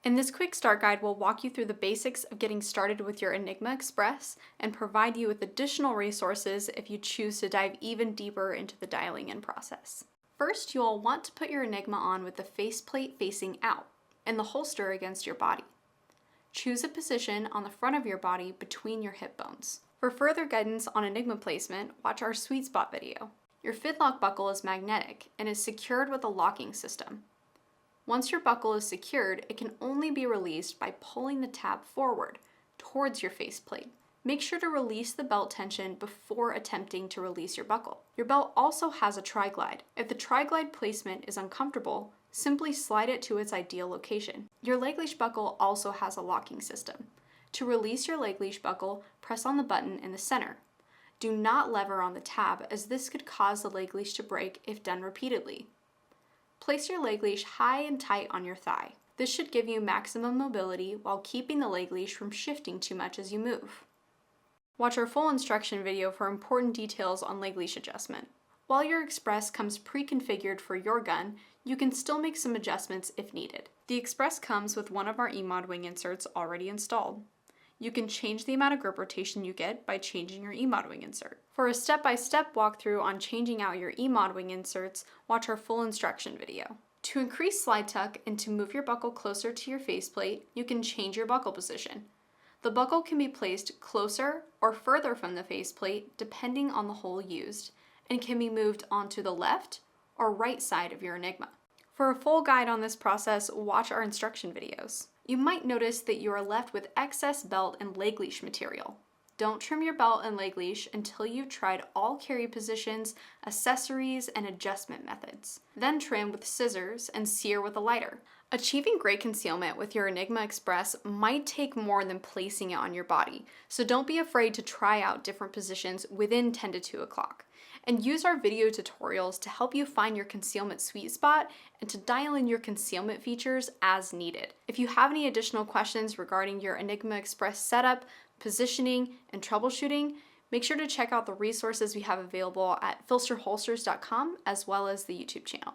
In this quick start guide, we'll walk you through the basics of getting started with your Enigma Express and provide you with additional resources if you choose to dive even deeper into the dialing in process. First, you'll want to put your Enigma on with the faceplate facing out and the holster against your body. Choose a position on the front of your body between your hip bones. For further guidance on Enigma placement, watch our sweet spot video. Your fidlock buckle is magnetic and is secured with a locking system. Once your buckle is secured, it can only be released by pulling the tab forward towards your faceplate. Make sure to release the belt tension before attempting to release your buckle. Your belt also has a Triglide. If the Triglide placement is uncomfortable, simply slide it to its ideal location. Your leg leash buckle also has a locking system. To release your leg leash buckle, press on the button in the center. Do not lever on the tab, as this could cause the leg leash to break if done repeatedly. Place your leg leash high and tight on your thigh. This should give you maximum mobility while keeping the leg leash from shifting too much as you move. Watch our full instruction video for important details on leg leash adjustment. While your Express comes pre-configured for your gun, you can still make some adjustments if needed. The Express comes with one of our eMod wing inserts already installed. You can change the amount of grip rotation you get by changing your eMod wing insert. For a step-by-step walkthrough on changing out your eMod wing inserts, watch our full instruction video. To increase slide tuck and to move your buckle closer to your faceplate, you can change your buckle position. The buckle can be placed closer or further from the faceplate depending on the hole used, and can be moved onto the left or right side of your Enigma. For a full guide on this process, watch our instruction videos. You might notice that you are left with excess belt and leg leash material. Don't trim your belt and leg leash until you've tried all carry positions, accessories, and adjustment methods. Then trim with scissors and sear with a lighter. Achieving great concealment with your Enigma Express might take more than placing it on your body, so don't be afraid to try out different positions within 10 to 2 o'clock. And use our video tutorials to help you find your concealment sweet spot and to dial in your concealment features as needed. If you have any additional questions regarding your Enigma Express setup, positioning, and troubleshooting, make sure to check out the resources we have available at PHLsterholsters.com as well as the YouTube channel.